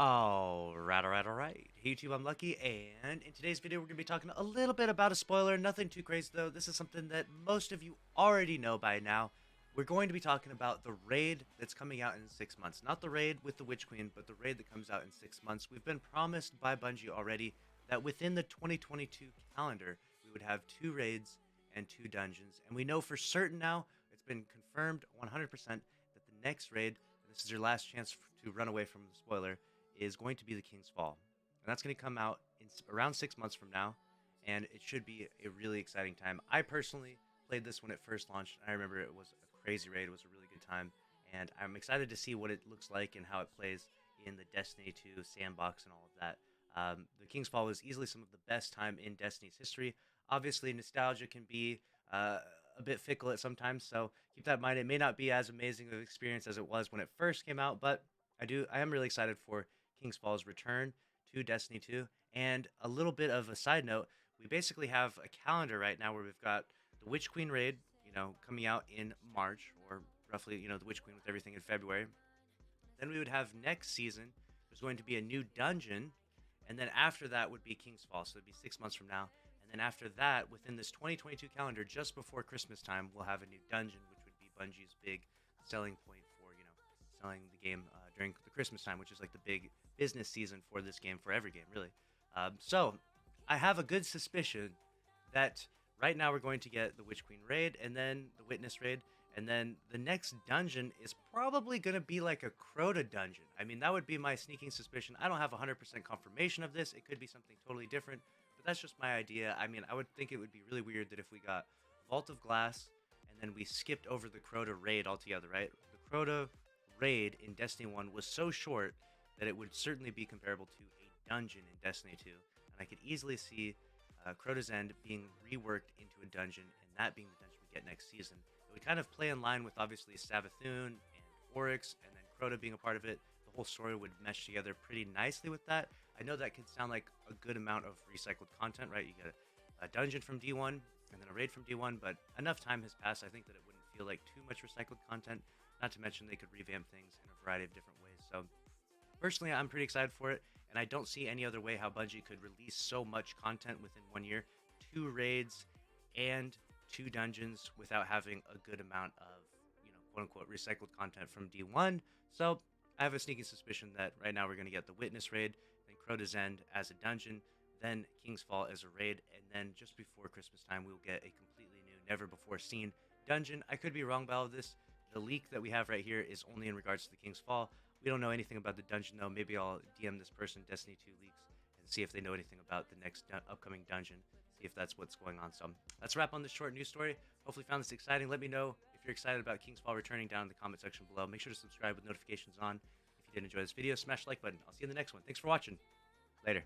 Alright. Hey YouTube, I'm Lucky, and in today's video we're going to be talking a little bit about a spoiler. Nothing too crazy though. This is something that most of you already know by now. We're going to be talking about the raid that's coming out in 6 months. Not the raid with the Witch Queen, but the raid that comes out in 6 months. We've been promised by Bungie already that within the 2022 calendar, we would have 2 raids and 2 dungeons. And we know for certain now, it's been confirmed 100% that the next raid, and this is your last chance to run away from the spoiler, is going to be the King's Fall. And that's going to come out in around 6 months from now, and it should be a really exciting time. I personally played this when it first launched, and I remember it was a crazy raid. It was a really good time, and I'm excited to see what it looks like and how it plays in the Destiny 2 sandbox and all of that. The King's Fall was easily some of the best time in Destiny's history. Obviously, nostalgia can be a bit fickle at sometimes, so keep that in mind. It may not be as amazing of an experience as it was when it first came out, but I am really excited for King's Fall's return to Destiny 2. And a little bit of a side note, we basically have a calendar right now where we've got the Witch Queen raid, coming out in March, or roughly, the Witch Queen with everything in February. Then we would have next season, there's going to be a new dungeon, and then after that would be King's Fall, so it'd be 6 months from now. And then after that, within this 2022 calendar, just before Christmas time, we'll have a new dungeon, which would be Bungie's big selling point for, selling the game during the Christmas time, which is like the big business season for this game, for every game, really. So I have a good suspicion that right now we're going to get the Witch Queen raid, and then the Witness raid, and then the next dungeon is probably going to be like a Crota dungeon. I mean, that would be my sneaking suspicion. I don't have 100% confirmation of this. It could be something totally different, but that's just my idea. I mean, I would think it would be really weird that if we got Vault of Glass, and then we skipped over the Crota raid altogether, right? The Crota raid in Destiny 1 was so short that it would certainly be comparable to a dungeon in Destiny 2. And I could easily see Crota's End being reworked into a dungeon, and that being the dungeon we get next season. It would kind of play in line with obviously Savathun and Oryx, and then Crota being a part of it. The whole story would mesh together pretty nicely with that. I know that could sound like a good amount of recycled content, right? You get a dungeon from D1 and then a raid from D1, but enough time has passed, I think, that it wouldn't feel like too much recycled content. Not to mention they could revamp things in a variety of different ways. So personally, I'm pretty excited for it, and I don't see any other way how Bungie could release so much content within 1 year. 2 raids and 2 dungeons without having a good amount of, quote-unquote recycled content from D1. So I have a sneaking suspicion that right now we're going to get the Witness raid, then Crota's End as a dungeon, then King's Fall as a raid, and then just before Christmas time, we'll get a completely new, never-before-seen dungeon. I could be wrong about all of this. The leak that we have right here is only in regards to the King's Fall. We don't know anything about the dungeon, though. Maybe I'll DM this person, Destiny 2 Leaks, and see if they know anything about the next upcoming dungeon, see if that's what's going on. So let's wrap on this short news story. Hopefully you found this exciting. Let me know if you're excited about King's Fall returning down in the comment section below. Make sure to subscribe with notifications on. If you did enjoy this video, smash the like button. I'll see you in the next one. Thanks for watching. Later.